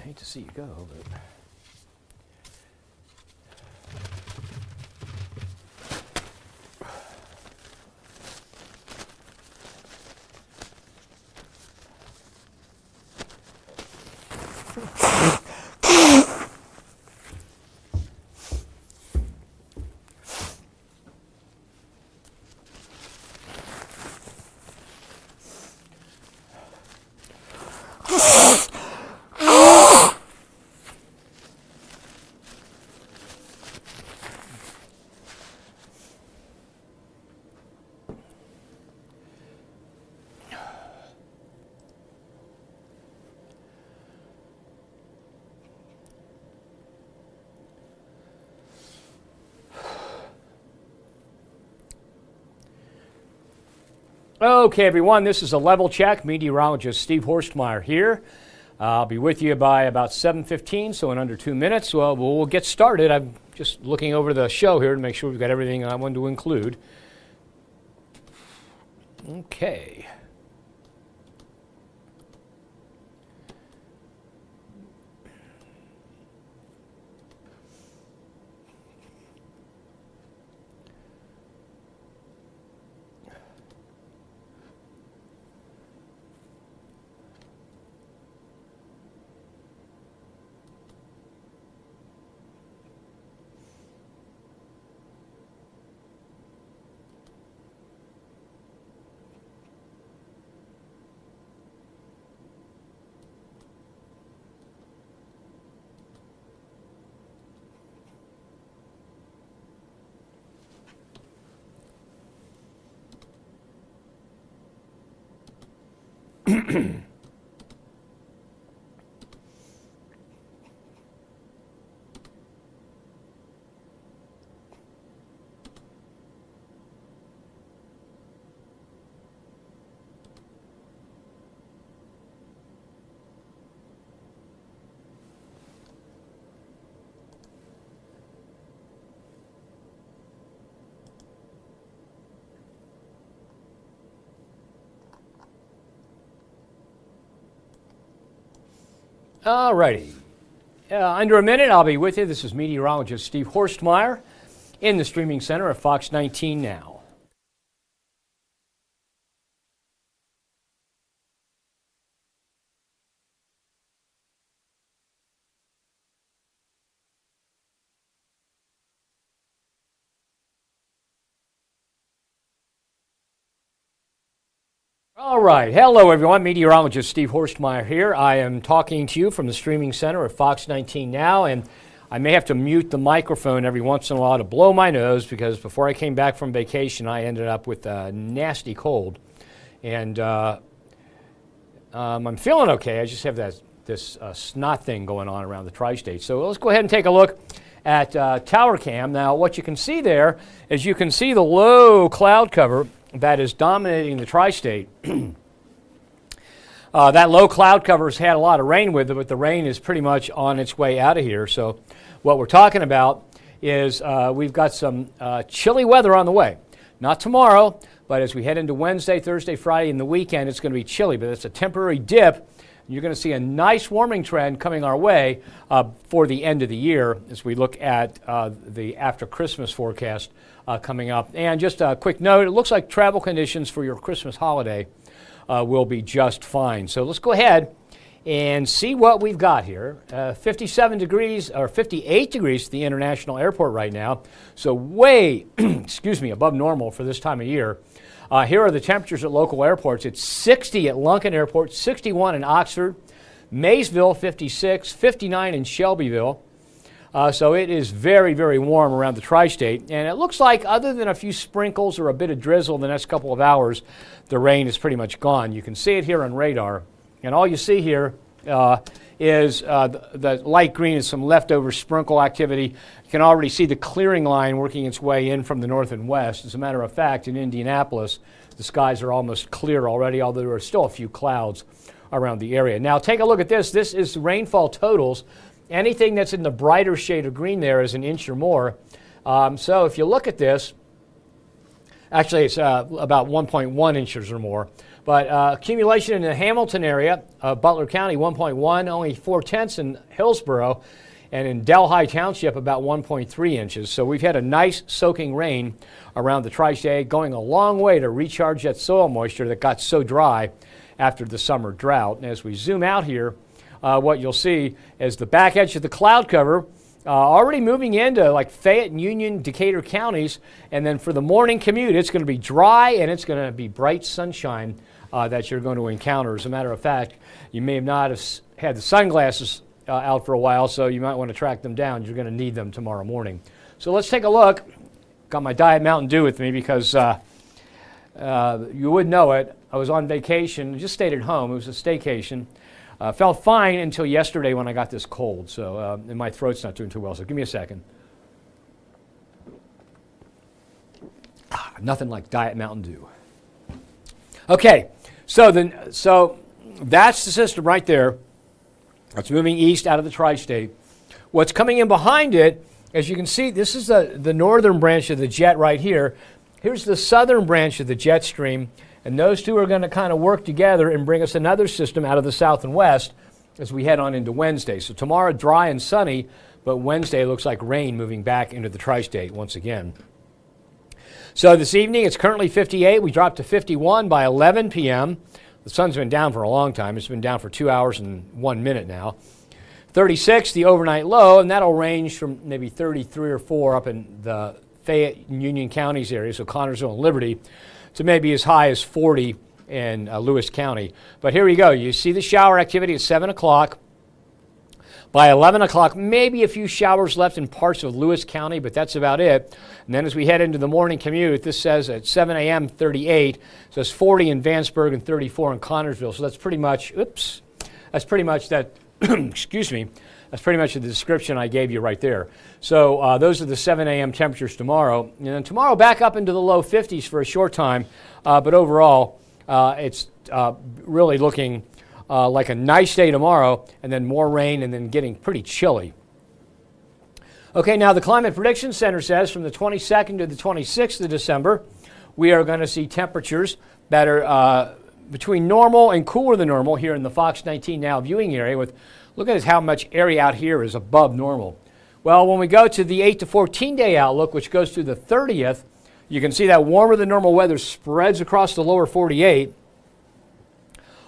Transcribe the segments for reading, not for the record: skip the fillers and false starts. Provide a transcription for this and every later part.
hate to see you go, but... Okay, everyone, this is a level check. Meteorologist Steve Horstmeyer here. I'll be with you by about 7:15, so in under 2 minutes. Well, we'll get started. I'm just looking over the show here to make sure we've got everything I want to include. Okay. All righty. Under a minute, I'll be with you. This is meteorologist Steve Horstmeyer in the streaming center at Fox 19 now. All right. Hello, everyone. Meteorologist Steve Horstmeyer here. I am talking to you from the streaming center at Fox 19 now, and I may have to mute the microphone every once in a while to blow my nose because before I came back from vacation, I ended up with a nasty cold. And I'm feeling okay. I just have this snot thing going on around the tri-state. So let's go ahead and take a look at tower cam. Now, what you can see there is you can see the low cloud cover that is dominating the tri-state. That low cloud cover has had a lot of rain with it, but the rain is pretty much on its way out of here. So what we're talking about is we've got some chilly weather on the way. Not tomorrow, but as we head into Wednesday, Thursday, Friday, and the weekend, it's going to be chilly, but it's a temporary dip. You're going to see a nice warming trend coming our way for the end of the year as we look at the after Christmas forecast coming up. And just a quick note, it looks like travel conditions for your Christmas holiday will be just fine. So let's go ahead and see what we've got here. 57 degrees or 58 degrees at the International Airport right now. So way, excuse me, above normal for this time of year. Here are the temperatures at local airports. It's 60 at Lunken Airport, 61 in Oxford, Maysville 56, 59 in Shelbyville. So it is very, very warm around the tri-state. And it looks like other than a few sprinkles or a bit of drizzle in the next couple of hours, the rain is pretty much gone. You can see it here on radar. And all you see here is the light green is some leftover sprinkle activity. You can already see the clearing line working its way in from the north and west. As a matter of fact, in Indianapolis, the skies are almost clear already, although there are still a few clouds around the area. Now take a look at this. This is rainfall totals. Anything that's in the brighter shade of green there is an inch or more. So if you look at this, actually it's about 1.1 inches or more. But accumulation in the Hamilton area of Butler County, 1.1, only 4/10 in Hillsborough, and in Delhi Township, about 1.3 inches. So we've had a nice soaking rain around the tri-state, going a long way to recharge that soil moisture that got so dry after the summer drought. And as we zoom out here, what you'll see is the back edge of the cloud cover already moving into like Fayette, Union, Decatur counties. And then for the morning commute, it's going to be dry and it's going to be bright sunshine that you're going to encounter. As a matter of fact, you may not have had the sunglasses out for a while, so you might want to track them down. You're going to need them tomorrow morning. So let's take a look. Got my Diet Mountain Dew with me because you would know it. I was on vacation, just stayed at home. It was a staycation. Felt fine until yesterday when I got this cold, so and my throat's not doing too well, so give me a second. Nothing like Diet Mountain Dew. Okay, so that's the system right there. It's moving east out of the tri-state. What's coming in behind it, as you can see, this is the northern branch of the jet right here. Here's the southern branch of the jet stream, and those two are going to kind of work together and bring us another system out of the south and west as we head on into Wednesday. So tomorrow, dry and sunny, but Wednesday looks like rain moving back into the tri-state once again. So this evening, it's currently 58. We dropped to 51 by 11 p.m. The sun's been down for a long time. It's been down for 2 hours and 1 minute now. 36, the overnight low, and that'll range from maybe 33 or 4 up in the Fayette and Union counties area, so Connersville and Liberty, to maybe as high as 40 in Lewis County. But here we go. You see the shower activity at 7 o'clock. By 11 o'clock, maybe a few showers left in parts of Lewis County, but that's about it. And then as we head into the morning commute, this says at 7 a.m. 38, so it's 40 in Vanceburg and 34 in Connersville. So that's pretty much, that's pretty much that, excuse me, that's pretty much the description I gave you right there. So those are the 7 a.m. temperatures tomorrow. And then tomorrow back up into the low 50s for a short time, but overall it's really looking like a nice day tomorrow, and then more rain, and then getting pretty chilly. Okay, now the Climate Prediction Center says from the 22nd to the 26th of December, we are going to see temperatures that are between normal and cooler than normal here in the Fox 19 Now viewing area. Look at how much area out here is above normal. Well, when we go to the 8 to 14 day outlook, which goes through the 30th, you can see that warmer than normal weather spreads across the lower 48.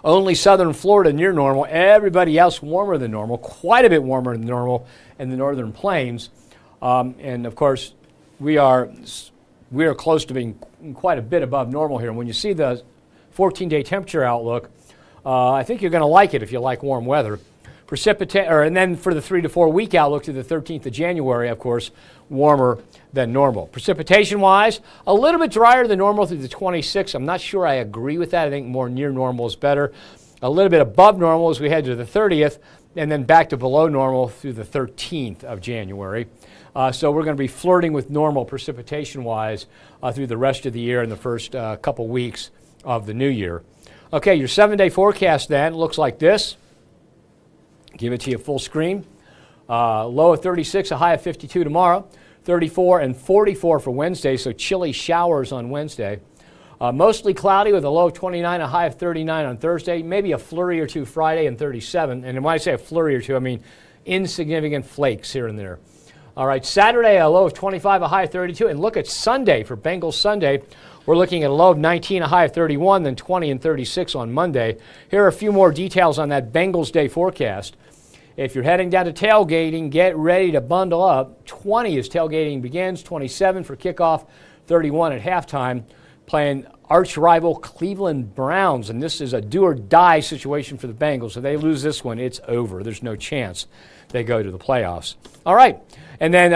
Only southern Florida near normal. Everybody else warmer than normal, quite a bit warmer than normal in the northern plains. And of course, we are close to being quite a bit above normal here. And when you see the 14-day temperature outlook, I think you're going to like it if you like warm weather. And then for the 3 to 4 week outlook to the 13th of January, of course, warmer than normal. Precipitation-wise, a little bit drier than normal through the 26th. I'm not sure I agree with that. I think more near normal is better. A little bit above normal as we head to the 30th, and then back to below normal through the 13th of January. So we're going to be flirting with normal precipitation-wise through the rest of the year and the first couple weeks of the new year. Okay, your 7-day forecast then looks like this. Give it to you full screen. Low of 36, a high of 52 tomorrow. 34 and 44 for Wednesday, so chilly showers on Wednesday. Mostly cloudy with a low of 29, a high of 39 on Thursday. Maybe a flurry or two Friday and 37. And when I say a flurry or two, I mean insignificant flakes here and there. All right, Saturday, a low of 25, a high of 32. And look at Sunday for Bengals Sunday. We're looking at a low of 19, a high of 31, then 20 and 36 on Monday. Here are a few more details on that Bengals Day forecast. If you're heading down to tailgating, get ready to bundle up. 20 as tailgating begins, 27 for kickoff, 31 at halftime, playing arch rival Cleveland Browns. And this is a do-or-die situation for the Bengals. If they lose this one, it's over. There's no chance they go to the playoffs. All right. And then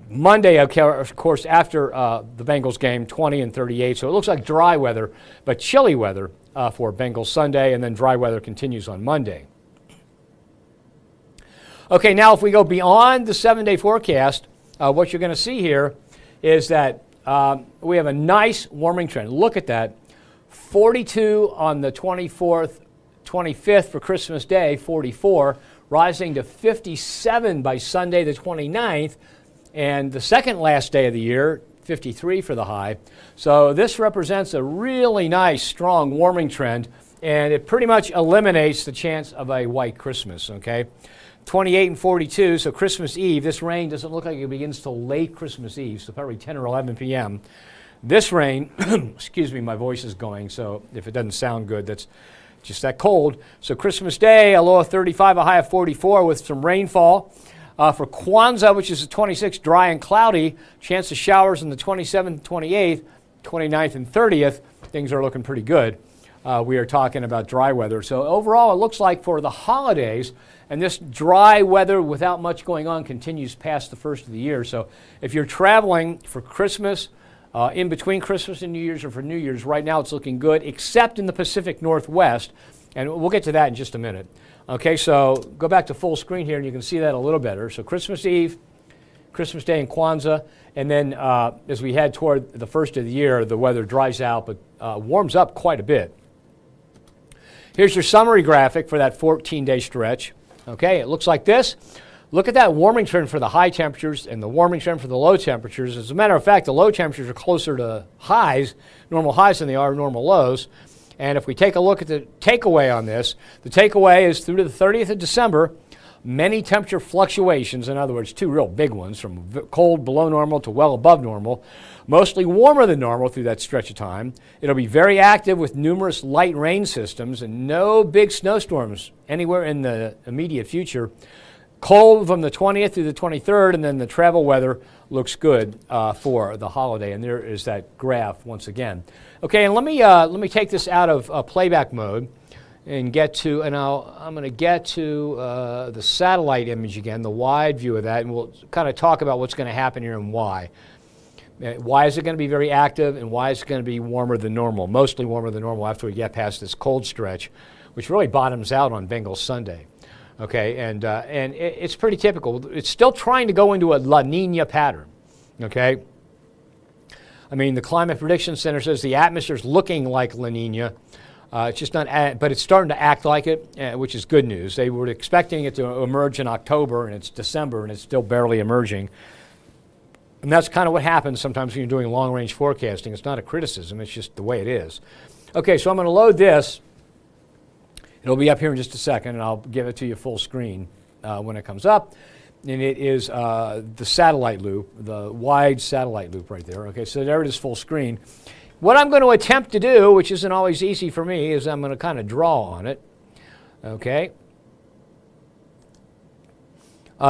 Monday, of course, after the Bengals game, 20 and 38. So it looks like dry weather, but chilly weather for Bengals Sunday, and then dry weather continues on Monday. Okay, now if we go beyond the 7-day forecast, what you're going to see here is that we have a nice warming trend. Look at that. 42 on the 24th, 25th for Christmas Day, 44, rising to 57 by Sunday the 29th, and the second last day of the year, 53 for the high. So this represents a really nice, strong warming trend, and it pretty much eliminates the chance of a white Christmas, okay? 28 and 42, so Christmas Eve. This rain doesn't look like it begins till late Christmas Eve, so probably 10 or 11 p.m. This rain, excuse me, my voice is going, so if it doesn't sound good, that's just that cold. So Christmas Day, a low of 35, a high of 44 with some rainfall. For Kwanzaa, which is the 26th, dry and cloudy, chance of showers on the 27th, 28th, 29th, and 30th. Things are looking pretty good. We are talking about dry weather. So overall, it looks like for the holidays, and this dry weather without much going on continues past the first of the year. So if you're traveling for Christmas, in between Christmas and New Year's, or for New Year's, right now it's looking good, except in the Pacific Northwest. And we'll get to that in just a minute. Okay, so go back to full screen here and you can see that a little better. So Christmas Eve, Christmas Day, and Kwanzaa. And then as we head toward the first of the year, the weather dries out but warms up quite a bit. Here's your summary graphic for that 14-day stretch. Okay, it looks like this. Look at that warming trend for the high temperatures and the warming trend for the low temperatures. As a matter of fact, the low temperatures are closer to highs, normal highs, than they are normal lows. And if we take a look at the takeaway on this, the takeaway is through to the 30th of December, many temperature fluctuations, in other words, two real big ones, from cold below normal to well above normal, mostly warmer than normal through that stretch of time. It'll be very active with numerous light rain systems and no big snowstorms anywhere in the immediate future. Cold from the 20th through the 23rd, and then the travel weather looks good for the holiday. And there is that graph once again. Okay, and let me take this out of playback mode and get to, and I'm going to get to the satellite image again, the wide view of that, and we'll kind of talk about what's going to happen here and why. Why is it going to be very active, and why is it going to be warmer than normal, mostly warmer than normal after we get past this cold stretch, which really bottoms out on Bengal Sunday. Okay, and it's pretty typical. It's still trying to go into a La Nina pattern, okay? I mean, the Climate Prediction Center says the atmosphere is looking like La Nina. It's just not, but it's starting to act like it, which is good news. They were expecting it to emerge in October, and it's December, and it's still barely emerging. And that's kind of what happens sometimes when you're doing long-range forecasting. It's not a criticism, it's just the way it is. Okay, so I'm going to load this. It'll be up here in just a second, and I'll give it to you full screen when it comes up. And it is the satellite loop, the wide satellite loop right there. Okay, so there it is full screen. What I'm going to attempt to do, which isn't always easy for me, is I'm going to kind of draw on it. Okay.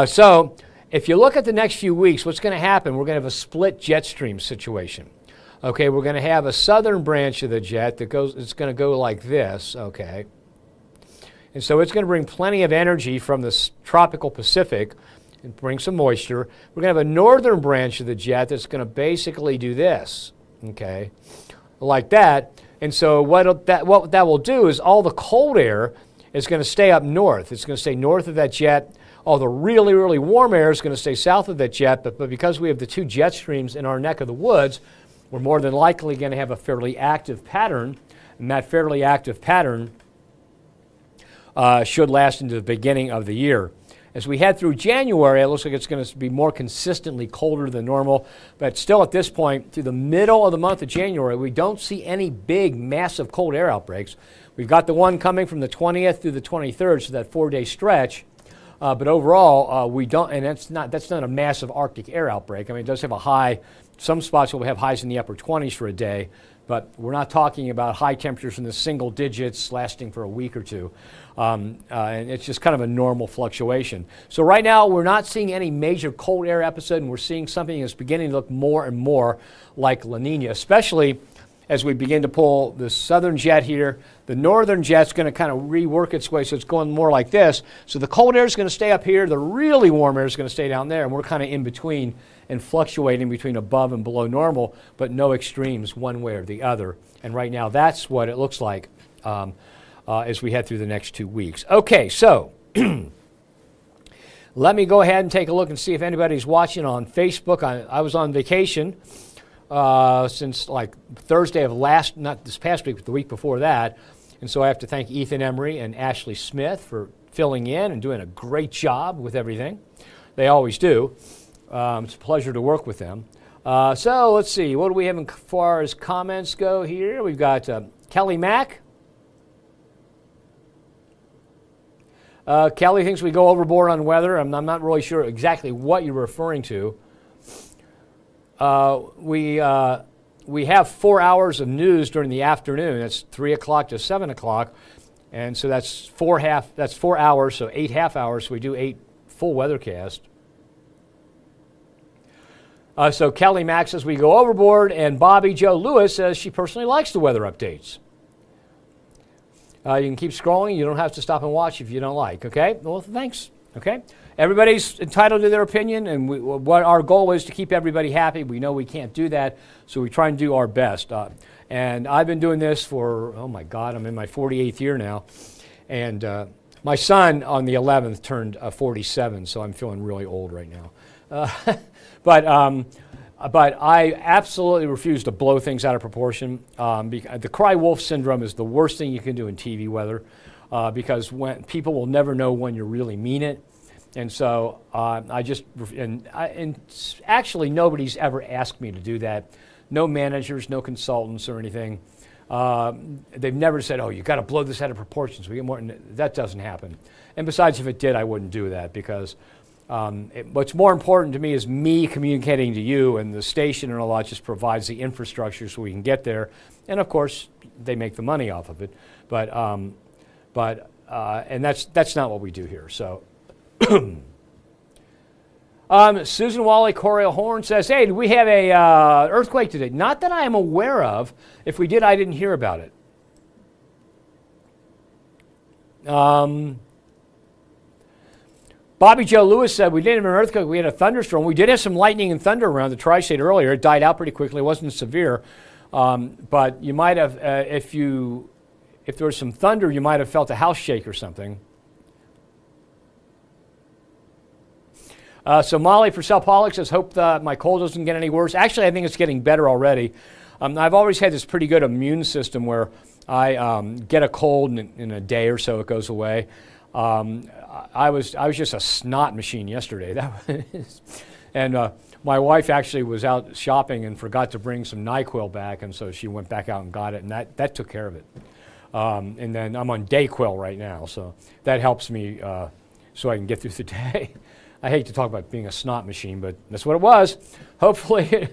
So if you look at the next few weeks, what's going to happen, we're going to have a split jet stream situation. Okay, we're going to have a southern branch of the jet that goes, it's going to go like this, okay. And so it's going to bring plenty of energy from the tropical Pacific and bring some moisture. We're going to have a northern branch of the jet that's going to basically do this, okay, like that. And so what that will do is all the cold air is going to stay up north. It's going to stay north of that jet. All the really, really warm air is going to stay south of that jet. But because we have the two jet streams in our neck of the woods, we're more than likely going to have a fairly active pattern. And that fairly active pattern should last into the beginning of the year. As we head through January, it looks like it's going to be more consistently colder than normal. But still at this point, through the middle of the month of January, we don't see any big, massive cold air outbreaks. We've got the one coming from the 20th through the 23rd, so that 4-day stretch. But overall, we don't, and that's not a massive Arctic air outbreak. I mean, it does have a high. Some spots will have highs in the upper 20s for a day, but we're not talking about high temperatures in the single digits lasting for a week or two. And it's just kind of a normal fluctuation. So right now, we're not seeing any major cold air episode, and we're seeing something that's beginning to look more and more like La Nina, especially as we begin to pull the southern jet here. The northern jet's going to kind of rework its way, so it's going more like this. So the cold air is going to stay up here. The really warm air is going to stay down there, and we're kind of in between and fluctuating between above and below normal, but no extremes one way or the other. And right now, that's what it looks like as we head through the next 2 weeks. Okay, so let me go ahead and take a look and see if anybody's watching on Facebook. I was on vacation since like Thursday of not this past week, but the week before that. And so I have to thank Ethan Emery and Ashley Smith for filling in and doing a great job with everything. They always do. It's a pleasure to work with them. So let's see. What do we have as far as comments go here? We've got Kelly Mack. Kelly thinks we go overboard on weather. I'm not really sure exactly what you're referring to. We have 4 hours of news during the afternoon. That's 3 o'clock to 7 o'clock. And so that's 4 hours, so 8 half hours. So we do 8 full weathercast. So Kelly Mack says we go overboard, and Bobby Joe Lewis says she personally likes the weather updates. You can keep scrolling. You don't have to stop and watch if you don't like, okay? Well, thanks, okay? Everybody's entitled to their opinion, and what our goal is to keep everybody happy. We know we can't do that, so we try and do our best. And I've been doing this for, oh my God, I'm in my 48th year now. And my son on the 11th turned 47, so I'm feeling really old right now. But I absolutely refuse to blow things out of proportion. The cry wolf syndrome is the worst thing you can do in TV weather because when people will never know when you really mean it. And so actually nobody's ever asked me to do that. No managers, no consultants or anything. They've never said, oh, you got to blow this out of proportion so we get more. That doesn't happen. And besides, if it did, I wouldn't do that because what's more important to me is me communicating to you, and the station and all that just provides the infrastructure so we can get there. And of course, they make the money off of it. But that's not what we do here. So. Susan Wally Corio Horn says, hey, do we have a earthquake today? Not that I am aware of. If we did, I didn't hear about it. Bobby Joe Lewis said we didn't have an earthquake, we had a thunderstorm. We did have some lightning and thunder around the tri-state earlier. It died out pretty quickly. It wasn't severe. But you might have, if there was some thunder, you might have felt a house shake or something. So Molly Purcell Pollock says, hope my cold doesn't get any worse. Actually, I think it's getting better already. I've always had this pretty good immune system where I get a cold and in a day or so it goes away. I was just a snot machine yesterday. And my wife actually was out shopping and forgot to bring some NyQuil back, and so she went back out and got it, and that took care of it. And then I'm on DayQuil right now, so that helps me so I can get through the day. I hate to talk about being a snot machine, but that's what it was. Hopefully.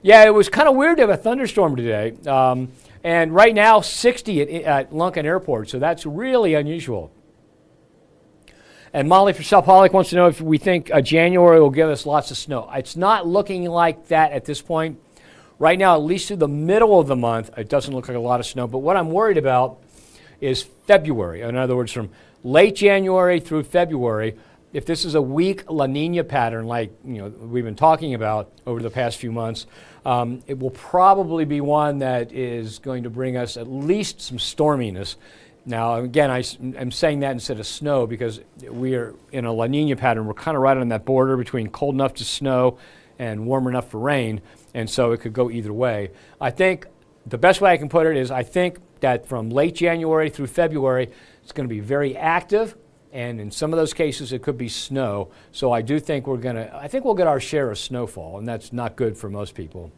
Yeah, it was kind of weird to have a thunderstorm today. And right now, 60 at Lunken Airport, so that's really unusual. And Molly Purcell Pollock wants to know if we think January will give us lots of snow. It's not looking like that at this point. Right now, at least through the middle of the month, it doesn't look like a lot of snow. But what I'm worried about is February. In other words, from late January through February, if this is a weak La Nina pattern like we've been talking about over the past few months, it will probably be one that is going to bring us at least some storminess. Now, again, I'm saying that instead of snow because we are in a La Nina pattern. We're kind of right on that border between cold enough to snow and warm enough for rain, and so it could go either way. I think the best way I can put it is I think that from late January through February, it's going to be very active, and in some of those cases, it could be snow. So I do think we'll get our share of snowfall, and that's not good for most people.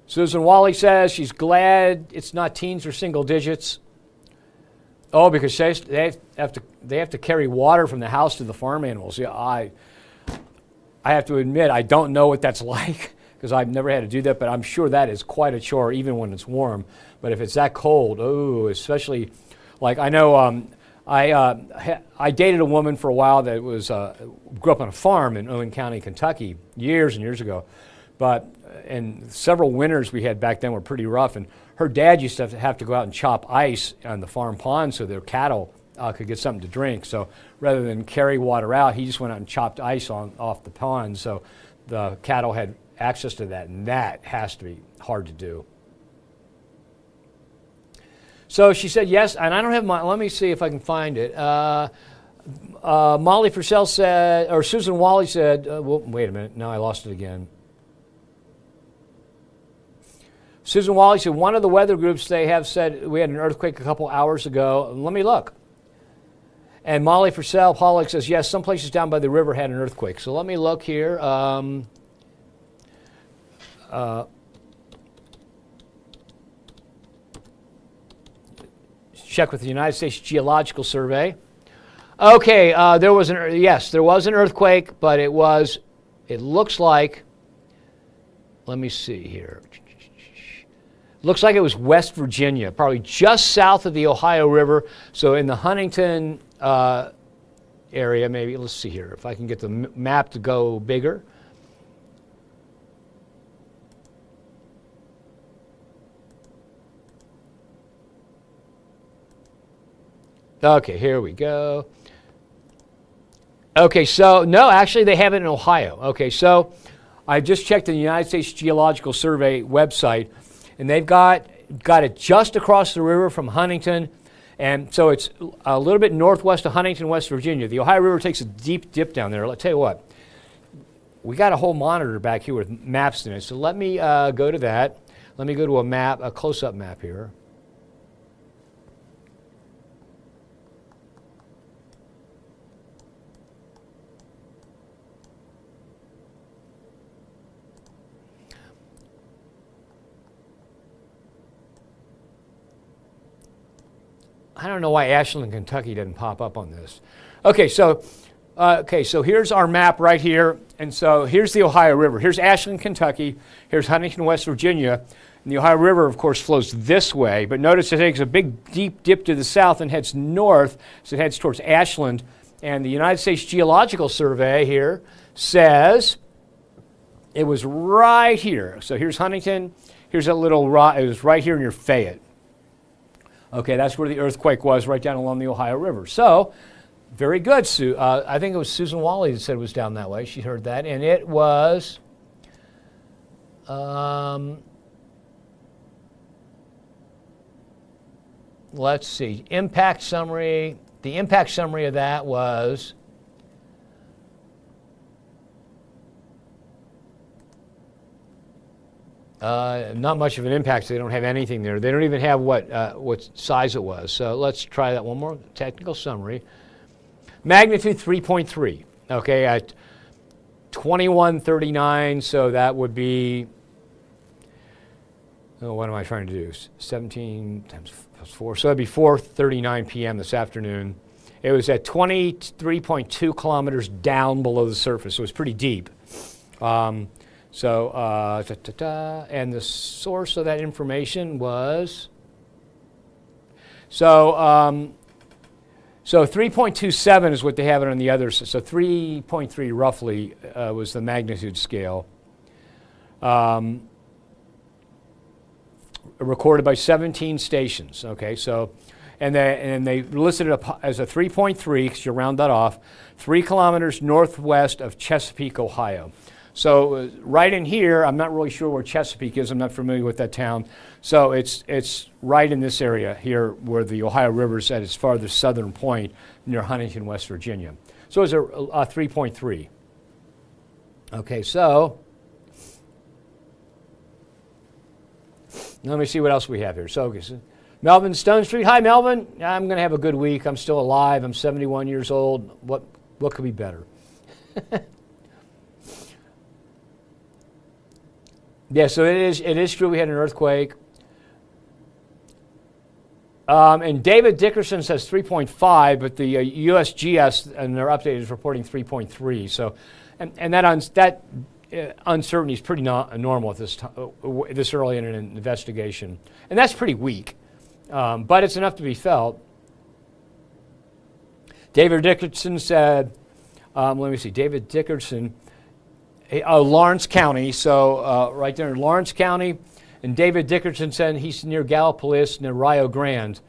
Susan Wally says she's glad it's not teens or single digits. Oh, because they have to carry water from the house to the farm animals. Yeah, I have to admit I don't know what that's like because I've never had to do that, but I'm sure that is quite a chore even when it's warm. But if it's that cold, especially like I know I dated a woman for a while that grew up on a farm in Owen County, Kentucky, years and years ago. And several winters we had back then were pretty rough, and her dad used to have to go out and chop ice on the farm pond so their cattle could get something to drink. So rather than carry water out, he just went out and chopped ice off the pond so the cattle had access to that, and that has to be hard to do. So she said yes, and I don't have let me see if I can find it. Molly Purcell said, or Susan Wally said, well, wait a minute, now I lost it again. Susan Wally said, one of the weather groups they have said we had an earthquake a couple hours ago. Let me look. And Molly Purcell Pollock says, yes, some places down by the river had an earthquake. So let me look here. Check with the United States Geological Survey. Okay, there was an earthquake, but it looks like, let me see here. Looks like it was West Virginia, probably just south of the Ohio River. So in the Huntington area, maybe, let's see here, if I can get the map to go bigger. Okay, here we go. Okay, so, no, actually they have it in Ohio. Okay, so I just checked the United States Geological Survey website, and they've got it just across the river from Huntington, and so it's a little bit northwest of Huntington, West Virginia. The Ohio River takes a deep dip down there. I'll tell you what, we got a whole monitor back here with maps in it, so let me go to that. Let me go to a close-up map here. I don't know why Ashland, Kentucky didn't pop up on this. Okay, so here's our map right here. And so here's the Ohio River. Here's Ashland, Kentucky. Here's Huntington, West Virginia. And the Ohio River, of course, flows this way. But notice it takes a big, deep dip to the south and heads north. So it heads towards Ashland. And the United States Geological Survey here says it was right here. So here's Huntington. Here's a little rock. It was right here near Fayette. Okay, that's where the earthquake was, right down along the Ohio River. So, very good, Sue. I think it was Susan Wally that said it was down that way. She heard that. And it was, let's see, impact summary. The impact summary of that was, not much of an impact. So they don't have anything there. They don't even have what size it was. So let's try that one more. Technical summary. Magnitude 3.3. Okay, at 2139. So that would be, what am I trying to do? 17 times 4. So that'd be 4:39 p.m. this afternoon. It was at 23.2 kilometers down below the surface. So it was pretty deep. And the source of that information was, so 3.27 is what they have it on the others. So 3.3 roughly was the magnitude scale. Recorded by 17 stations. Okay, so and they listed it as a 3.3 because you round that off, 3 kilometers northwest of Chesapeake, Ohio. So right in here, I'm not really sure where Chesapeake is. I'm not familiar with that town. So it's right in this area here where the Ohio River is at its farthest southern point near Huntington, West Virginia. So it's a 3.3. Okay, so let me see what else we have here. So Melvin Stone Street. Hi, Melvin. I'm going to have a good week. I'm still alive. I'm 71 years old. What could be better? Yeah, so it is true we had an earthquake. And David Dickerson says 3.5, but the USGS and their update is reporting 3.3. So, and that uncertainty is pretty normal at this early in an investigation, and that's pretty weak, but it's enough to be felt. David Dickerson said, let me see, David Dickerson. Lawrence County, so right there in Lawrence County, and David Dickerson said he's near Gallipolis, near Rio Grande.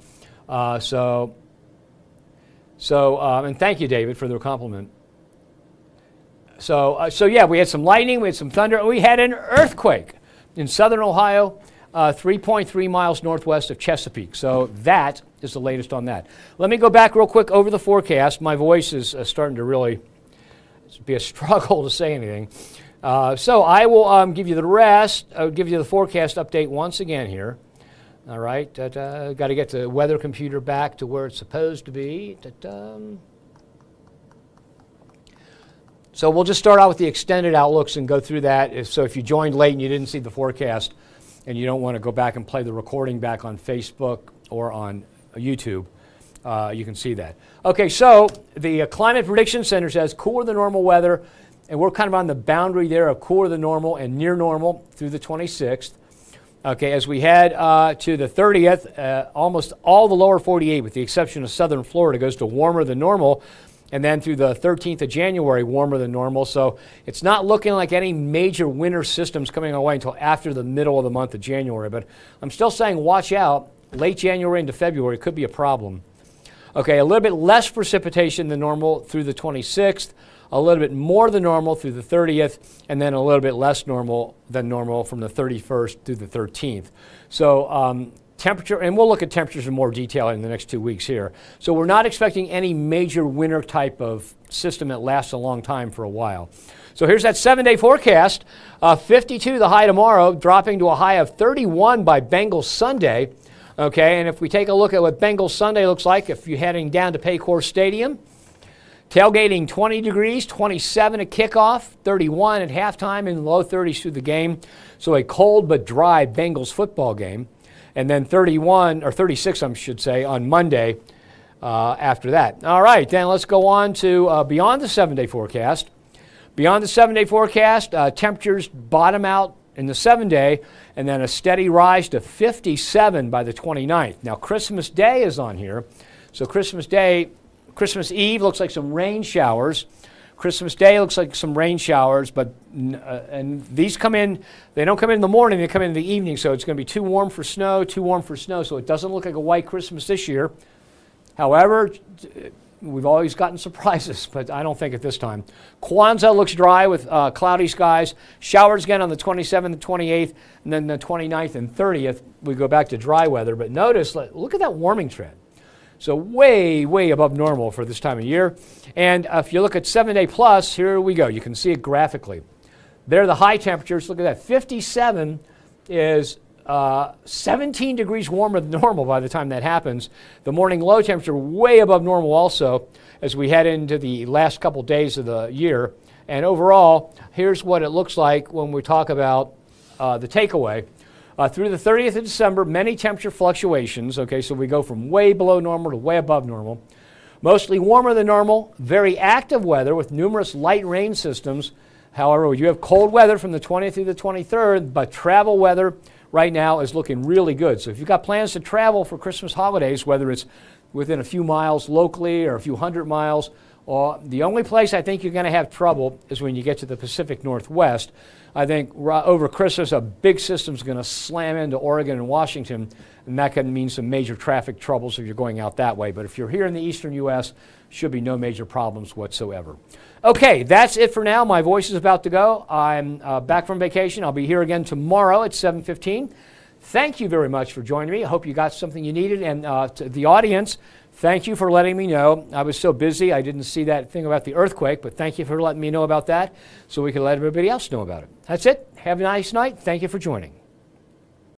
And thank you, David, for the compliment. So yeah, we had some lightning, we had some thunder, and we had an earthquake in southern Ohio, 3.3 miles northwest of Chesapeake. So that is the latest on that. Let me go back real quick over the forecast. My voice is starting to really be a struggle to say anything. So I will give you the rest. I'll give you the forecast update once again here. All right, got to get the weather computer back to where it's supposed to be. So we'll just start out with the extended outlooks and go through that. So if you joined late and you didn't see the forecast and you don't want to go back and play the recording back on Facebook or on YouTube, you can see that. Okay, so the Climate Prediction Center says cooler than normal weather, and we're kind of on the boundary there of cooler than normal and near normal through the 26th. Okay, as we head to the 30th, almost all the lower 48, with the exception of southern Florida, goes to warmer than normal. And then through the 13th of January, warmer than normal. So it's not looking like any major winter systems coming our way until after the middle of the month of January. But I'm still saying watch out. Late January into February could be a problem. Okay, a little bit less precipitation than normal through the 26th. A little bit more than normal through the 30th, and then a little bit less normal than normal from the 31st through the 13th. So temperature, and we'll look at temperatures in more detail in the next 2 weeks here. So we're not expecting any major winter type of system that lasts a long time for a while. So here's that 7-day forecast. 52 the high tomorrow, dropping to a high of 31 by Bengals Sunday. Okay, and if we take a look at what Bengals Sunday looks like, if you're heading down to Paycor Stadium, tailgating 20 degrees, 27 at kickoff, 31 at halftime, and low 30s through the game. So a cold but dry Bengals football game. And then 31, or 36, I should say, on Monday after that. All right, then let's go on to beyond the 7-day forecast. Beyond the 7-day forecast, temperatures bottom out in the 7-day, and then a steady rise to 57 by the 29th. Now, Christmas Day is on here. So Christmas Eve looks like some rain showers. Christmas Day looks like some rain showers, but and these come in, they don't come in the morning, they come in the evening, so it's going to be too warm for snow, so it doesn't look like a white Christmas this year. However, we've always gotten surprises, but I don't think at this time. Kwanzaa looks dry with cloudy skies. Showers again on the 27th and 28th, and then the 29th and 30th, we go back to dry weather. But notice, look at that warming trend. So way, way above normal for this time of year. And if you look at 7-day plus, here we go. You can see it graphically. There are the high temperatures. Look at that. 57 is 17 degrees warmer than normal by the time that happens. The morning low temperature way above normal also as we head into the last couple days of the year. And overall, here's what it looks like when we talk about the takeaway. Through the 30th of December, many temperature fluctuations. Okay, so we go from way below normal to way above normal. Mostly warmer than normal, very active weather with numerous light rain systems. However, you have cold weather from the 20th through the 23rd, but travel weather right now is looking really good. So if you've got plans to travel for Christmas holidays, whether it's within a few miles locally or a few hundred miles, the only place I think you're going to have trouble is when you get to the Pacific Northwest. I think over Christmas, a big system's going to slam into Oregon and Washington, and that can mean some major traffic troubles if you're going out that way. But if you're here in the eastern U.S., should be no major problems whatsoever. Okay, that's it for now. My voice is about to go. I'm back from vacation. I'll be here again tomorrow at 7:15. Thank you very much for joining me. I hope you got something you needed. And to the audience, thank you for letting me know. I was so busy, I didn't see that thing about the earthquake, but thank you for letting me know about that so we can let everybody else know about it. That's it. Have a nice night. Thank you for joining.